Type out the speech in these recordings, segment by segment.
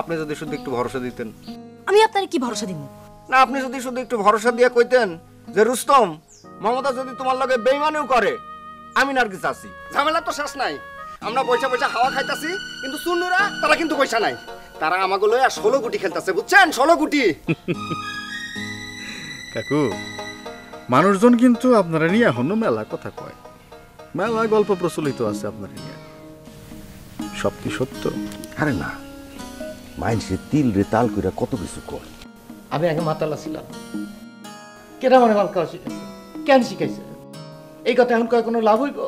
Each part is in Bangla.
আপনি যদি শুধু একটু ভরসা দিতেন। আমি আপনার কি ভরসা দিব? না, আপনি যদি শুধু একটু ভরসা দিয়ে কইতেন যে রুস্তম, মমতা যদি তোমার লগে বেইমানিও করে, আমি নার্গিস আছি, ঝামেলা তো শেষ নাই। আমরা পয়সা পয়সা হাওয়া খাইতাছি, কিন্তু সুন্নুরা তারা কিন্তু পয়সা নাই। তারা আমাকে লইয়া 16 গুটি খেলতেছে, বুঝছেন? 16 গুটি। কাকু, মানুষজন কিন্তু আপনারা নিয়ে এখনো মেলা কথা কয়, মেলা গল্প প্রচলিত আছে আপনারা নিয়ে। সব কি সত্য? আরে না, মাইনসে তিল রে তাল কইরা কত কিছু কয়। আমি আগে মাতালা ছিলাম, কেনা মানে মাল খাওয়া শিখাইছে, কেন শিখাইছে? এই কথা এখন কয় কোনো লাভ হইব?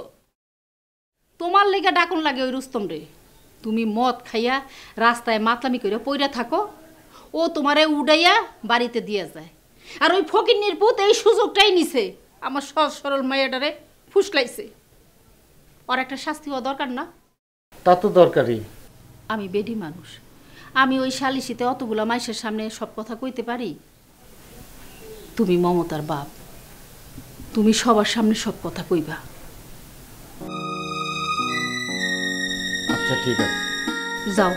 তোমার লেগে ডাকুন লাগে ওই রুস্তম রে। তুমি মদ খাইয়া রাস্তায় মাতলামি করে পইরা থাকো, ও তোমারে উড়াইয়া বাড়িতে দিয়ে যায়। আর ওই ফকিন্নির পুত এই সুযোগটাই নিছে, আমার সহজ সরল মাইয়াটারে ফুসলাইছে। ওর একটা শাস্তি হওয়া দরকার না? তা তো দরকারই। আমি বেডি মানুষ, আমি ওই শালিশিতে অতগুলা মাইসের সামনে সব কথা কইতে পারি? তুমি মমতার বাপ, তুমি সবার সামনে সব কথা কইবা। আচ্ছা ঠিক আছে, যাও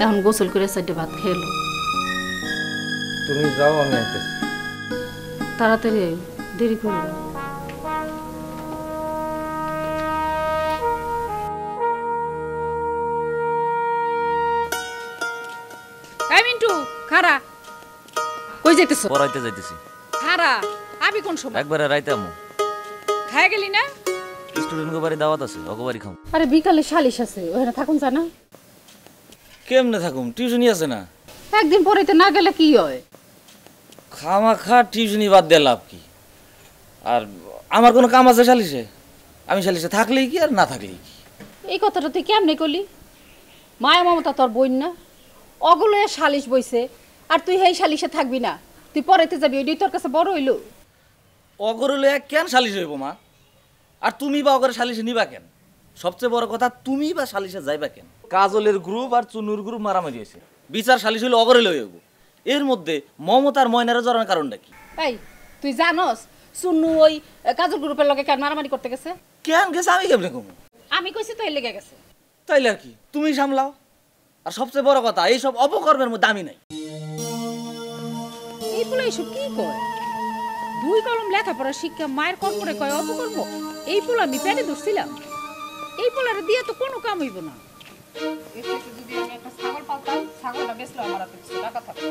এখন গোসল করে সাইডে ভাত খেয়ে লো। তুমি যাও, আমি আইতেছি। তাড়াতাড়ি দেরি করো না। এই মিন্টু, খারা কই যাইতেছ? পড়াইতে যাইতেছি। খারা, আমি কোন সময়? একবারে রাইতে আমু। খায় গেলি না? স্টুডেন্ট বাড়ি দাওয়াত আছে, অগবাড়ি খাম। আরে বিকালে শালিশ আছে, ওখানে থাকুন জানা? কেমনে থাকুম, টিউশনই আছে না। একদিন পরেতে না গেলে কি হয়? খামাখা টিউশনই বাদ দিয়ে লাভ কি? আর আমার কোনো কাম আছে শালিশে? আমি শালিশে থাকলেই কি আর না থাকলেই কি? এই কথাটা তুই কেমনে করলি? মায়া মমতা তোর বোন না, অগুলো শালিশ বইছে, আর তুই এই শালিশে থাকবি না, তুই পরেতে যাবি, ওইটাই তোর কাছে বড় হইলো? অগরলে কেন শালিশ হইব মা? আর তুমি বা অগরে শালিশে নিবা কেন? সবচেয়ে বড় কথা, তুমি বা শালিশে যাইবা কেন? কাজলের গ্রুপ আর চুনুর গ্রুপ মারামারি হয়েছে, বিচার শালিশ হইলে অগরে লই হইব। এর মধ্যে মমতার ময়নারে জড়ানোর কারণটা কি? এই তুই জানোস চুন্নু ওই কাজল গ্রুপের লগে কেন মারামারি করতে গেছে? কেন গেছে আমি কেমনে কম? আমি কইছি তো এর লেগে গেছে। তাইলে আর কি, তুমি সামলাও। আর সবচেয়ে বড় কথা, এইসব অপকর্মের মধ্যে আমি নাই। এই পোলা এইসব কি কয়? দুই কলম লেখাপড়া শিক্ষা মায়ের কর্মরে কয় অপকর্ম? এই পোলা আমি পেটে ধরছিলাম? এই পোলারে দিয়ে তো কোনো কাম হইব না। যদি আমি একটা ছাগল পালতাম, ছাগলটা বেচলো আমার হাতে কিছু টাকা থাকতো।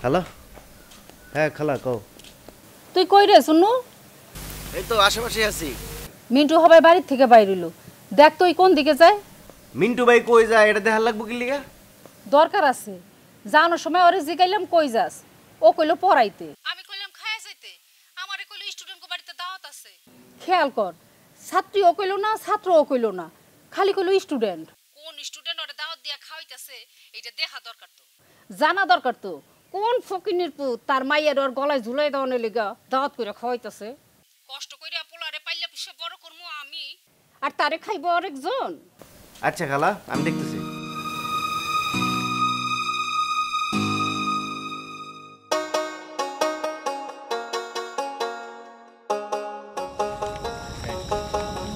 খালা? হ্যাঁ খালা, কও। তুই কই রে শুনু? এই তো আশেপাশে আছি। মিন্টু হবে বাড়ির থেকে বাইরে হইলো, দেখ তুই কোন দিকে যায়। মিন্টু ভাই কই যায় এটা দেখার লাগবো কি লিগা? দরকার আছে, যাওয়ানোর সময় ওরে জিগাইলাম কই যাস, ও কইলো পড়াইতে, আমি কইলাম খায়া যাইতে, আমারে কইলো স্টুডেন্ট কো বাড়িতে দাওয়াত আছে। খেয়াল কর, ছাত্রী ও কইলো না, ছাত্র ও কইলো না, খালি কইলো স্টুডেন্ট। কোন স্টুডেন্ট ওরে দাওয়াত দিয়া খাওয়াইতাছে এটা দেখা দরকার, তো জানা দরকার। তো কোন ফকিনের পুত তার মাইয়ার ওর গলায় ঝুলাই দেওয়ানোর লিগা দাওয়াত কইরা খাওয়াইতাছে? কষ্ট কইরা পোলারে পাইলা পুষে বড় করমু আমি, আর তারে খাইবো আরেকজন। আচ্ছা খালা, আমি দেখতেছি।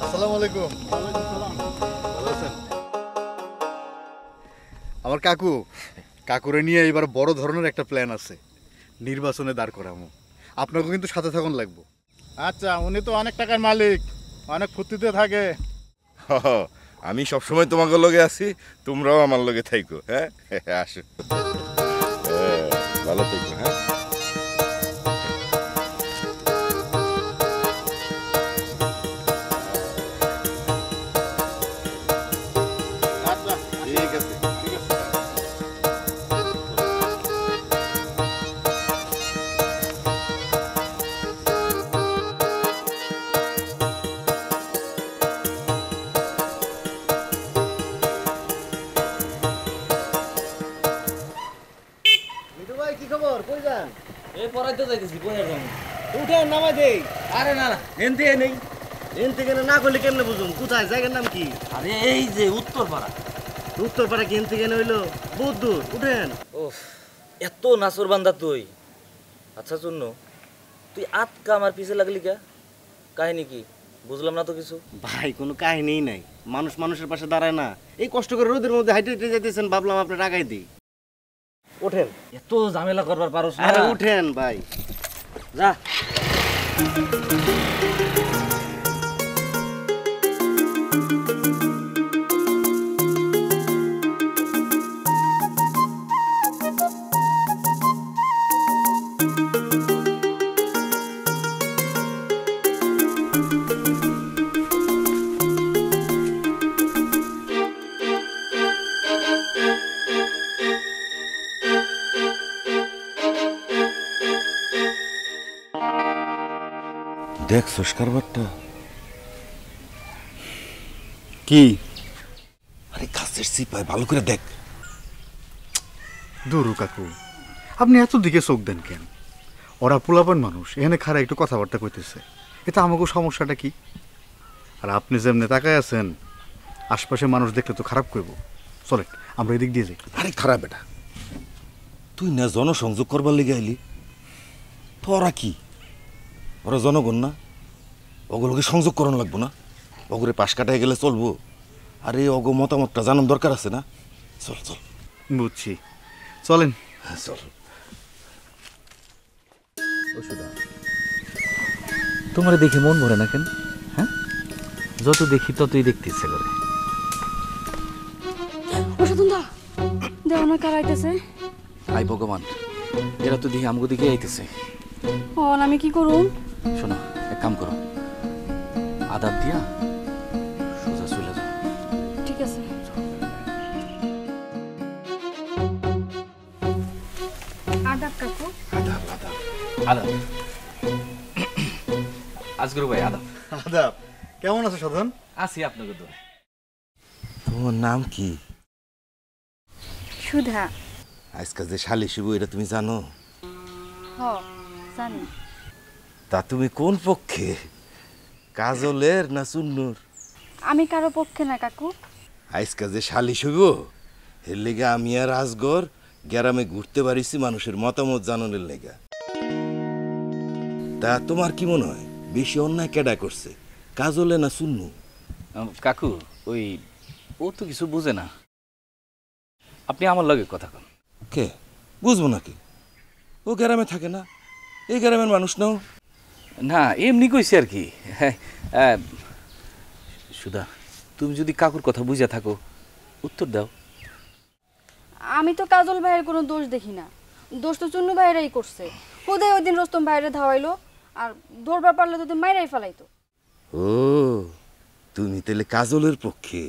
আসসালামু আলাইকুম। আমার কাকুরে নিয়ে এবার বড় ধরনের একটা প্ল্যান আছে, নির্বাচনে দাঁড় করামো। আপনাকে কিন্তু সাথে থাকুন লাগবো। আচ্ছা, উনি তো অনেক টাকার মালিক, অনেক ফুর্তিতে থাকে। আমি সবসময় তোমাকে লগে আছি, তোমরাও আমার লগে থাইকো। হ্যাঁ আসো, ভালো থাইকো। হ্যাঁ ঠিক আছে। কি খবর? কই যান? এই পড়াইতে যাইতেছি, কই আর যাবো? উঠেন, নামাই দেই। আরে না না, এনতে নেই, এনতে কেন না করলে কেমনে বুঝুম? কোথায় জায়গার নাম কি? আরে এই যে উত্তরপাড়া। উত্তরপাড়া কি এনতে কেন হইলো? বহুত দূর, উঠেন। ওহ, এত নাসর বান্দা তুই। আচ্ছা শুনু, তুই আটকা আমার পিছে লাগলি কে? কাহিনী কি বুঝলাম না তো কিছু। ভাই কোনো কাহিনীই নাই, মানুষ মানুষের পাশে দাঁড়ায় না। এই কষ্ট করে রোদের মধ্যে হাইটে হেঁটে যেতেছেন, ভাবলাম আপনার আগাই দিই। ওঠেন। এত ঝামেলা করবার পারোস না? আরে উঠেন ভাই, যা। দেখছস কারবারটা? কি? আরে গাছের সিপাই ভালো করে দেখ। দুরু কাকু, আপনি এত দিকে চোখ দেন কেন? ওরা পোলাপান মানুষ, এখানে খারা একটু কথাবার্তা কইতেছে, এটা আমাকে সমস্যাটা কি? আর আপনি যেমনি তাকায় আছেন, আশপাশে মানুষ দেখলে তো খারাপ করবো। চলেন আমরা এদিক দিয়ে যাই। আরে খারাপ এটা, তুই না জনসংযোগ করবার লেগে আইলি, তোরা কি ওরা জনগণ না? ওগুলোকে সংযোগ করানো লাগবো না? ওগুলো পাশ কাটায় গেলে চলবো? আরে ওগো মতামতটা জানার দরকার আছে না? চল চল। বুঝছি, চলেন। হ্যাঁ চল। তোমার দেখে মন ভরে না কেন? হ্যাঁ, যত দেখি ততই দেখতে ইচ্ছে করে। ওষুধা দেও না কার আইতেছে। আই ভগবান, এরা তো দেখি আমগো দিকে আইতেছে। আমি কি করুম? শোনো, এক কাম করো, আদাব দিয়া সোজা চলে যাও। ঠিক আছে। আদাব কাকু। আদাব। আজগর ভাই আদাব। আদাব। কেমন আছে সাধন? আছি আপনাকে দোয়া। তোমার নাম কি? সুধা। আজকাল যে শালি শিব এটা তুমি জানো? হ জানি। তা তুমি কোন পক্ষে, কাজলের না চুন্নুর? আমি কারো পক্ষে না কাকু। আজকাল যে শালি শিব এর লেগে আমি আর আজগর গ্রামে ঘুরতে পারিছি মানুষের মতামত জানানোর লেগা। তা তোমার কি মনে হয় বেশি অন্যায় কেডা করছে, কাজলে না চুন্নু? কাকু ওই ও তো কিছু বুঝে না, আপনি আমার লগে কথা কন। কে বুঝবো নাকি? ও গ্রামে থাকে না, এই গ্রামের মানুষ নাও। না এমনি কইছি আর কি। সুধা, তুমি যদি কাকুর কথা বুঝে থাকো উত্তর দাও। আমি তো কাজল ভাইয়ের কোনো দোষ দেখি না, দোষ তো চুন্নু ভাইয়েরাই করছে। হুদাই ওই দিন রোস্তম ভাইরে ধাওয়াইলো, আর ধরবার পারলে তো মাইরাই ফেলাইতো। ও তুমি তাহলে কাজলের পক্ষে?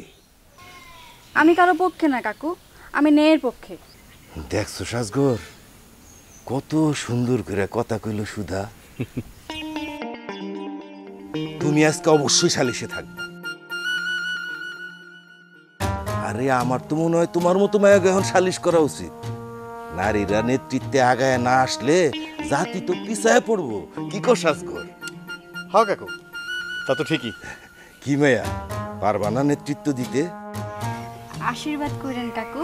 আমি কারো পক্ষে না কাকু, আমি ন্যায়ের পক্ষে। দেখছো সাজগর কত সুন্দর করে কথা কইল সুধা। তুমি আজকে অবশ্যই সালিশে থাকবে। আরে আমার তো মনে হয় তোমার মতো মায়াকে এখন সালিশ করা উচিত। নারীরা নেতৃত্বে আগায় না আসলে জাতি তো পিছায় পড়বো। কি কর সাজগর? হ্যাঁ কাকু, তা তো ঠিকই। কি মায়া, পারবা না নেতৃত্ব দিতে? আশীর্বাদ করেন কাকু।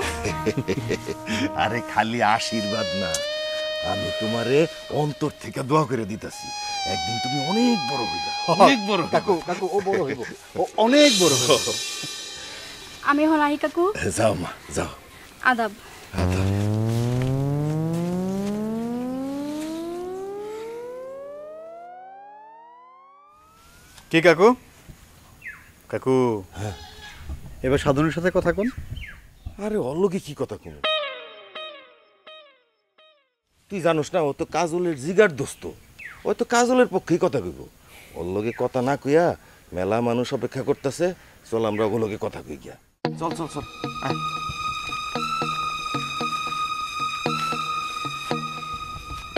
আরে খালি আশীর্বাদ না, আমি তোমারে অন্তর থেকে দোয়া করে দিতেছি, একদিন তুমি অনেক বড় হইবা। অনেক বড় কাকু, কাকু ও বড় হইব, ও অনেক বড় হইব। আমি এখন আহি কাকু। যাও মা যাও। আদাব। কি কাকু? কাকু এবার সাধনের সাথে কথা কোন? আরে অল্লগে কি কথা কোন? তুই জানোস না ও তো কাজলের জিগার দোস্ত, ও তো কাজলের পক্ষেই কথা কইব। অল্লগে কথা না কইয়া মেলা মানুষ অপেক্ষা করতেছে, চল আমরা ওগুলোকে কথা কই গিয়া। চল চল চল আয়।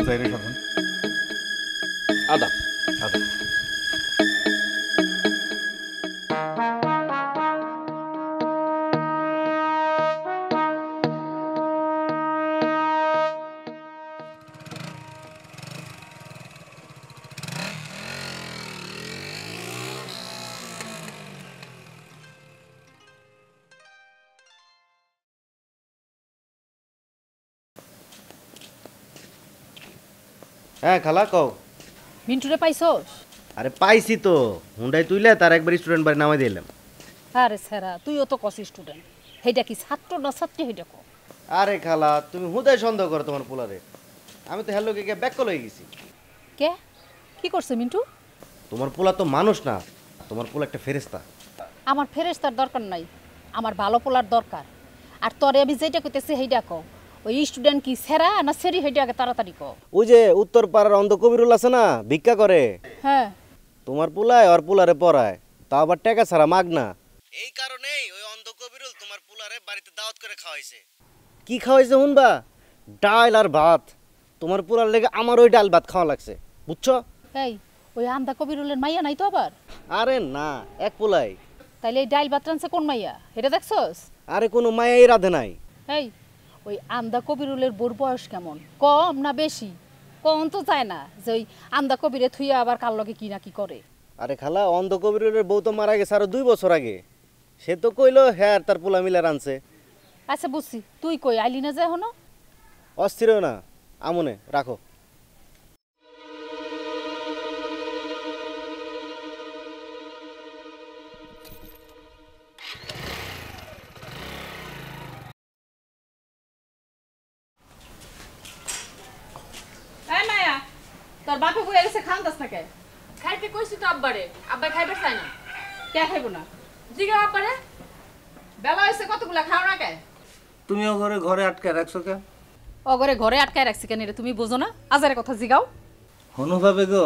যাই রে সাধন। আদাব। আদাব। হ্যাঁ খালা কও। মিন্টুরে পাইছস? আরে পাইছি তো, হুন্ডাই তুইলে তার একবার স্টুডেন্ট বাড়ি নামাই দিলাম। আরে স্যারা তুইও তো কস স্টুডেন্ট, সেইটা কি ছাত্র না ছাত্রী সেইটা ক। আরে খালা তুমি হুদাই সন্দেহ করো তোমার পোলারে, আমি তো হ্যালো কে ব্যাক কল হয়ে গেছি। কে কি করছে মিন্টু? তোমার পোলা তো মানুষ না, তোমার পোলা একটা ফেরেশতা। আমার ফেরেশতার দরকার নাই, আমার ভালো পোলার দরকার। আর তোরে আমি যেটা কইতেছি সেইটা ক, ওই স্টুডেন্ট কি সেরা না সেরি সেইটা আগে তাড়াতাড়ি ক। ওই যে উত্তর পাড়ার অন্ধ কবিরুল আছে না, ভিক্ষা করে। হ্যাঁ তোমার পোলায় আর পোলারে পড়ায়, তা আবার টাকা ছাড়া মাগনা। এই কারণেই ওই অন্ধ কবিরুল তোমার পোলারে বাড়িতে দাওয়াত করে খাওয়াইছে। কি খাওয়াইছে শুনবা? ডাল আর ভাত। তোমার পোলার লেগে আমার ওই ডাল ভাত খাওয়া লাগছে, বুঝছো? এই ওই আন্দা কবিরুলের মাইয়া নাই তো আবার? আরে না, এক পোলাই। তাইলে এই ডাইল ভাত রানছে কোন মাইয়া এটা দেখছস? আরে কোনো মায়াই রাধে নাই। এই ওই আন্দা কবিরুলের বোর বয়স কেমন, কম না বেশি? কম তো চায় না যে ওই আন্দা কবিরে থুইয়া আবার কার লগে কি না কি করে। আরে খালা অন্ধ কবিরের বউ তো মারা গেছে আরো 2 বছর আগে। সে তো কইলো হ্যাঁ তার পোলা মিলে রানছে। আচ্ছা বুঝছি, তুই কই আইলি না যে এখনো? অস্থির না আমনে রাখো। এই মায়া, তোর বাপে কইয়া গেছে খান্তাস না কে? খাইতে কইছি তো আব্বারে, আব্বা খাইতে চায় না। কে খাইবো না? জিগা আব্বারে, বেলা হইছে কতগুলা খাও না কে? তুমি ও ঘরে ঘরে আটকে রাখছো কেন? অগরে ঘরে আটকায় রাখছি কেন এটা তুমি বোঝো না? আজারে কথা জিগাও। হনুভাবে গো,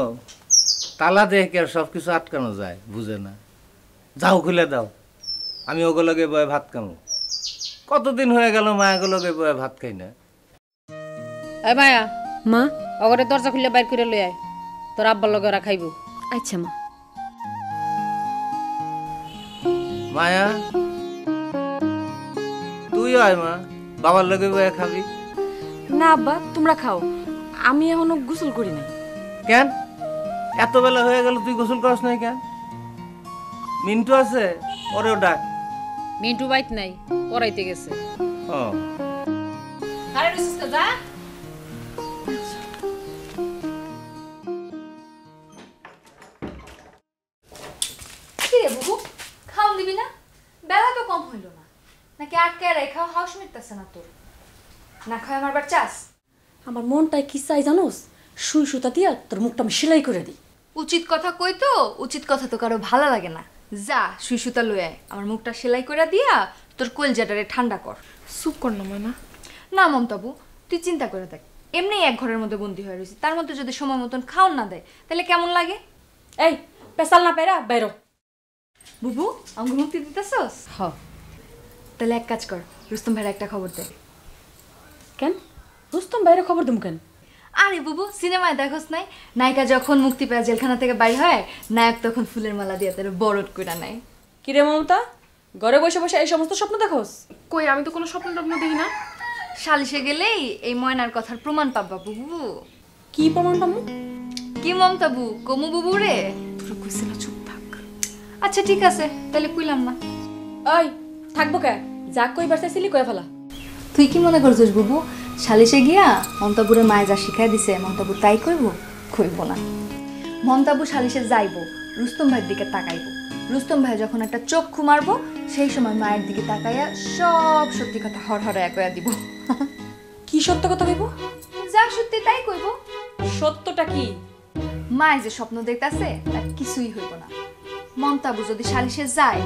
তালা দেখে কি আর সব কিছু আটকানো যায়? বুঝে না। যাও খুলে দাও, আমি ওগুলোকে বয়ে ভাত খামো। কতদিন হয়ে গেল মায়াগুলোকে বয়ে ভাত খাই না। এই মায়া, মা। অগরে দরজা খুলে বাইর করে লই আয়, তোর আব্বার লগে ওরা খাইবো। আচ্ছা মা। মায়া তুই আয় মা, বাবার লগে বয়ে খাবি। না আব্বা তোমরা খাও, আমি এখনো গোসল করি নাই। কেন এত বেলা হয়ে গেল তুই গোসল করস নাই কেন? মিন্টু আছে, ওরেও ডাক। মিন্টু বাইত নাই, পড়াইতে গেছে। ও আরে রিসুসকা যা। কি রে বুবু, খাওন দিবি না? বেলা তো কম হইল না, নাকি আটকায় রেখা হাউস মিটতেছে না তোর? না খায় আমার বার চাস? আমার মনটাই কি চাই জানোস? সুই সুতা দিয়া তোর মুখটা আমি সেলাই করে দিই। উচিত কথা কই তো, উচিত কথা তো কারো ভালো লাগে না। যা সুই সুতা লয়ে আয়, আমার মুখটা সেলাই করে দিয়া তোর কলজাটারে ঠান্ডা কর। চুপ কর না ময়না। না মমতাবু, তুই চিন্তা করে দেখ, এমনি এক ঘরের মধ্যে বন্দি হয়ে রয়েছি, তার মধ্যে যদি সময় মতন খাওন না দেয় তাহলে কেমন লাগে? এই পেশাল না পেরা বাইরো। বুবু আমাকে মুক্তি দিতেছস? হ। তাহলে এক কাজ কর, রুস্তম ভাইয়ের একটা খবর দে। কেন রুস্তম বাইরে খবর দিম কেন? আরে বুবু, সিনেমায় দেখোস নাই, নায়িকা যখন মুক্তি পায় জেলখানা থেকে বাইর হয়, নায়ক তখন ফুলের মালা দিয়ে তার বরট কইরা নেয়। কিরে মমতা, ঘরে বসে বসে এই সমস্ত স্বপ্ন দেখোস? কই, আমি তো কোনো স্বপ্ন টপ্ন দেখি না। সালিশে গেলেই এই ময়নার কথার প্রমাণ পাবা বুবু। কি প্রমাণ পাবো? কি মমতাবু কমু বুবু রে? তোর কইছিল চুপ থাক। আচ্ছা ঠিক আছে, তাহলে কইলাম না। ওই থাকবো কে, যা কইবার চাইছিলি কয়ে ফেলা। তুই কি মনে করছিস বুবু, সালিশে গিয়া মমতাবুরে মায়ে যা শিখাই দিছে মমতাবু তাই কইব? কইব না। মমতাবু সালিশে যাইব, রুস্তম ভাইয়ের দিকে তাকাইব। রুস্তম ভাই যখন একটা চক্ষু মারবো, সেই সময় মায়ের দিকে তাকাইয়া সব সত্যি কথা হরহরে কইয়া দিব। কি সত্য কথা কইব? যা সত্যি তাই কইব। সত্যটা কি? মায়ে যে স্বপ্ন দেখতাছে তার কিছুই হইব না। মমতাবু যদি সালিশে যায়,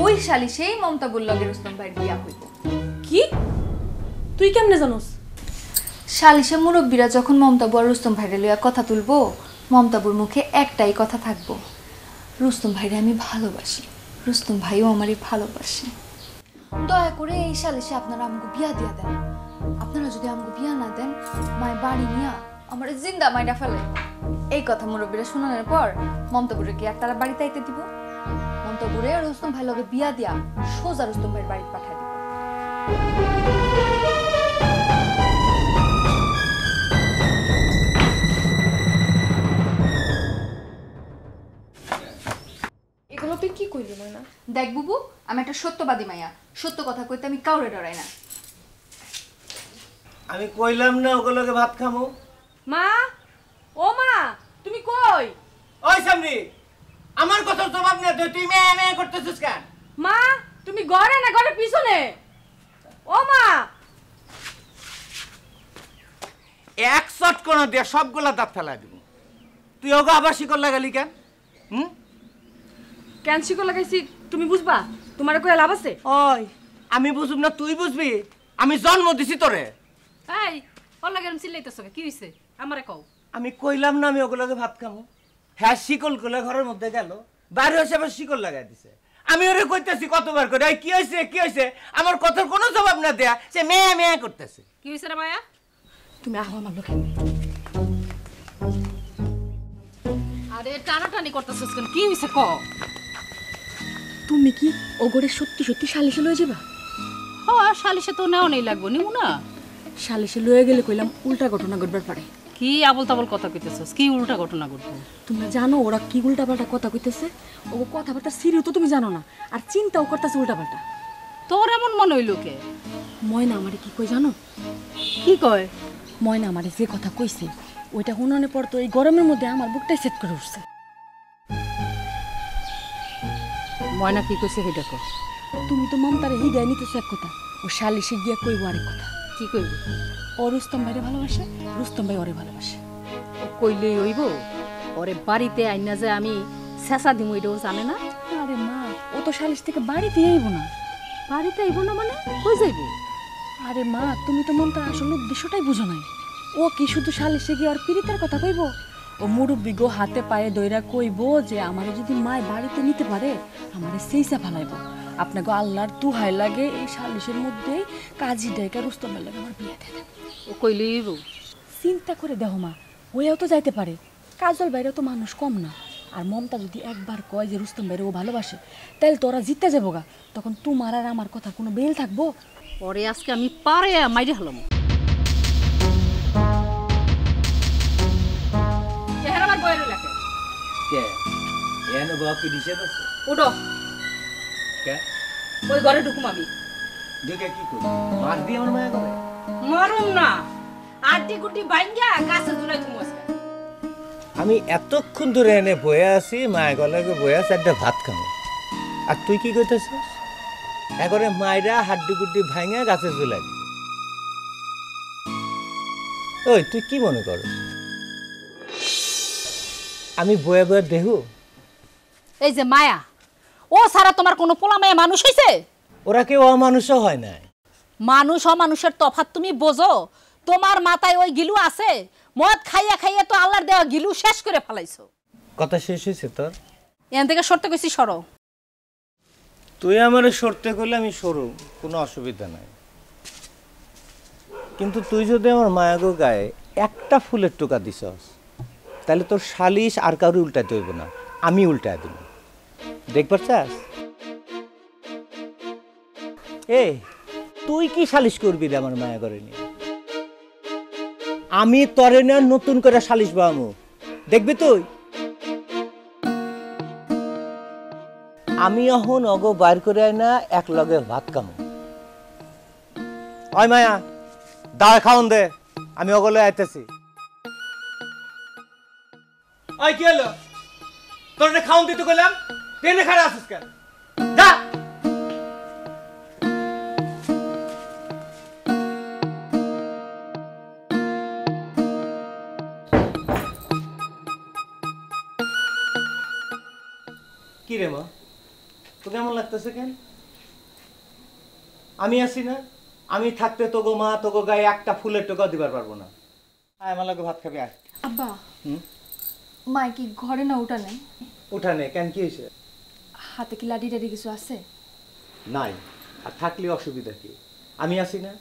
ওই সালিশেই মমতাবুর লগে রুস্তম ভাইয়ের বিয়া হইব। কি? তুই কেমনে জানোস? সালিশে মুরব্বীরা যখন মমতাবু আর রুস্তম ভাইরে লইয়া কথা তুলবো, মমতাবুর মুখে একটাই কথা থাকবো, রুস্তম ভাইরে আমি ভালোবাসি, রুস্তম ভাইও আমারই ভালোবাসে। দয়া করে এই সালিশে আপনারা আমাকে বিয়া দিয়া দেন। আপনারা যদি আমাকে বিয়া না দেন, মায়ের বাড়ি নিয়া আমার জিন্দা মাইরা ফেলে। এই কথা মুরব্বীরা শোনানোর পর মমতাবুরে কি আর তারা বাড়িতে আইতে দিব? মমতাবুরে আর রুস্তম ভাই লগে বিয়া দিয়া সোজা রুস্তম ভাইয়ের বাড়ি পাঠাই দিব। এগুলো তুই কি কইলি ময়না? দেখ বুবু, আমি একটা সত্যবাদী মাইয়া, সত্য কথা কইতে আমি কাউরে ডরাই না। আমি কইলাম না ওগুলোকে ভাত খামো। মা ও মা তুমি কই? ওই সামরি আমার কথা জবাব না দে, তুই মেয়ে মেয়ে করতেছিস কেন? মা তুমি ঘরে না ঘরের পিছনে? ও মা এক শট কোন দিয়ে সবগুলা দাঁত ফেলাই দিব। তুই ওগো আবার শিকল লাগালি কেন? কেন শিকল লাগাইছি তুমি বুঝবা? তোমার কই লাভ আছে? ওই আমি বুঝুম না তুই বুঝবি? আমি জন্ম দিছি তোরে। এই হল্লা গেলাম চিল্লাইতেছ কি হইছে আমারে কও। আমি কইলাম না আমি ওগুলোকে ভাত খাবো। হ্যাঁ শিকল গুলো ঘরের মধ্যে গেল, বাইরে এসে আবার শিকল লাগাই দিছে। আমি ওরে কইতেছি কতবার করে, কি হয়েছে কি হয়েছে, আমার কথার কোনো জবাব না দেয়া সে মেয়ে মেয়ে করতেছে। কি হইছে রে মায়া? তুমি আহো আমার লোকে। আরে টানাটানি করতেছিস কেন? কি হইছে ক? তুমি কি ওগরে সত্যি সত্যি সালিশে লয়ে যাবা? হ্যাঁ সালিশে তো নেও নেই লাগবো, নিমু না। সালিশে লয়ে গেলে কইলাম উল্টা ঘটনা ঘটবার পারে। কি আবল তাবল কথা কইতেছস? কি উল্টা ঘটনা ঘটবো? তুমি জানো ওরা কি উল্টা পাল্টা কথা কইতেছে? ও কথাবার্তা সিরিও তো তুমি জানো না, আর চিন্তাও করতেছে উল্টা পাল্টা। তোর এমন মনে হইল কে? ময়না আমারে কি কই জানো? কি কয়? ময়না আমারে যে কথা কইছে ওইটা হুননে পর তো এই গরমের মধ্যে আমার বুকটাই সেট করে উঠছে। ময়না কি কইছে সেটা কও। তুমি তো মমতারে হিগায় নিতেছো এক কথা, ও সালিশে গিয়া কইব আরেক কথা। কি কইব? ও রুস্তম ভাইরে ভালোবাসে, রুস্তম ভাই ওরে ভালোবাসে। ও কইলেই হইব? ওরে বাড়িতে আইনা যে আমি শেষা দিমু এটাও জানে না? আরে মা ও তো সালিশ থেকে বাড়িতে আইব না। বাড়িতে আইব না মানে কই যাইব? আরে মা তুমি তো মমতার আসল উদ্দেশ্যটাই বুঝো নাই। ও কি শুধু সালিশে গিয়ে আর পীড়িতের কথা কইব? ও মুরব্বি গো হাতে পায়ে দইরা কইব যে আমারে যদি মায় বাড়িতে নিতে পারে আমারে সেইসা ফালাইব। আপনাকে আল্লাহর দুহাই লাগে এই সালিশের মধ্যেই কাজী ডাইকা রুস্তমের লাগে আমার বিয়ে দিয়ে দেব। ও কইলেই হইব? চিন্তা করে দেখো মা, ওইও তো যাইতে পারে, কাজল বাইরে তো মানুষ কম না। আর মমতা যদি একবার কয় যে রুস্তম বাইরে ও ভালোবাসে, তাহলে তোরা জিততে যাবো গা। তখন তোমার আর আমার কথা কোনো বেল থাকবো? পরে আজকে আমি পারে মাইরে হলাম। চেহারা আমার বইয়ের লাগে কে এনে বাবা কি দিছে বস? উঠো, কে ওই ঘরে ঢুকুম আমি। দেখে কি করি? মার দি আমার মায়া করে? মরুম না, আটি গুটি বাইঙ্গা গাছে ঝুলাই তুমি আজকে। আমি এতক্ষণ ধরে এনে বয়ে আছি, মায়ের গলাকে বয়ে আছি একটা ভাত খাবো, আর তুই কি করতেছিস? একবারে মায়েরা হাড্ডি গুড্ডি ভাঙা গাছে ঝুলাই। ওই তুই কি মনে কর আমি বয়ে বয়ে দেহু? এই যে মায়া, ও সারা তোমার কোনো পোলা মায়া মানুষ হইছে? ওরা কেউ অমানুষও হয় না। মানুষ অমানুষের তফাৎ তুমি বোঝো? তোমার মাথায় ওই গিলু আছে? মদ খাইয়া খাইয়া তো আল্লাহর দেওয়া গিলু শেষ করে ফেলাইছো। কথা শেষ হয়েছে তোর? এখান থেকে সরতে কইছি সরো। তুই আমারে সরতে করলে আমি সরু, কোনো অসুবিধা নাই। কিন্তু তুই যদি আমার মায়াগো গায়ে একটা ফুলের টোকা দিছস, তাহলে তোর সালিশ আর কারো উল্টাতে হইব না, আমি উল্টায় দিব। দেখবার চাস? এ তুই কি সালিশ করবি রে আমার মায়া করে নিয়ে? আমি তরে না নতুন করে সালিশ বামু, দেখবি তুই? আমি এখন অগো বাইর করে আই না এক লগে ভাত খামো। ওই মায়া দাঁড় খাওন দে, আমি অগলে আইতেছি। ওই কি হলো? তোর খাওন দিতে কইলাম, ট্রেনে খাড়া আছিস কেন? যা। কি রে মা, তো কেমন লাগতেছে কেন? আমি আছি না, আমি থাকতে তোগো মা তোগো গায়ে একটা ফুলের টোকা দিবার পারবো না। আয় আমার লাগে ভাত খাবি, আয়। আব্বা মা কি ঘরে না উঠা নেই? উঠানে কেন, কি হয়েছে? হাতে কি লাঠি টাঠি কিছু আছে? নাই, আর থাকলে অসুবিধা কি? আমি আছি না,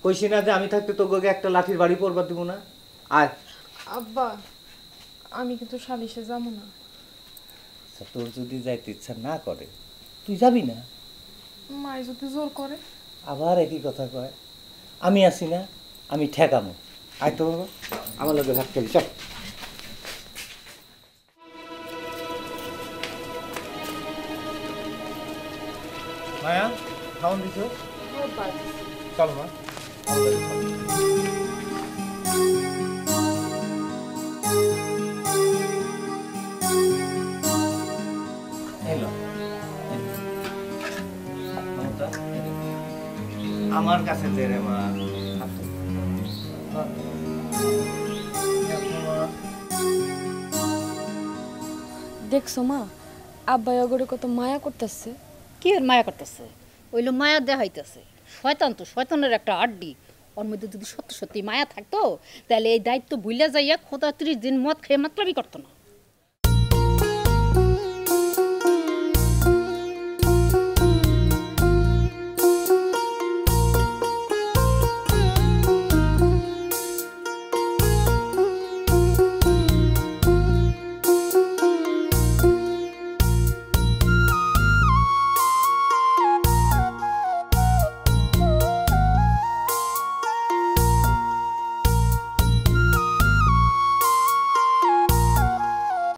কইছি না যে আমি থাকতে তোগোকে একটা লাঠির বাড়ি পড়বার দিব না। আয়। আব্বা আমি কিন্তু সালিশে যাবো না। তোর যদি যাইতে ইচ্ছা না করে তুই যাবি না? মাই যদি জোর করে? আবার একই কথা কয়। আমি আছি না, আমি ঠেকামো। আয় তো বাবা, আমার লগে ভাত খাবি, চল। মায়া খাওয়ান দিছো? চল মা, আমার লগে চল। আমার কাছে দে রে মা। দেখছো মা আব্বাই অগরে কত মায়া করতেছে। কি এর মায়া করতেছে? ওইলো মায়া দেখাইতেছে। শয়তান তো, শয়তানের একটা আড্ডি। ওর মধ্যে যদি সত্যি সত্যি মায়া থাকতো তাহলে এই দায়িত্ব ভুলে যাইয়া খোদা 30 দিন মদ খেয়ে মাতলামি করতো না।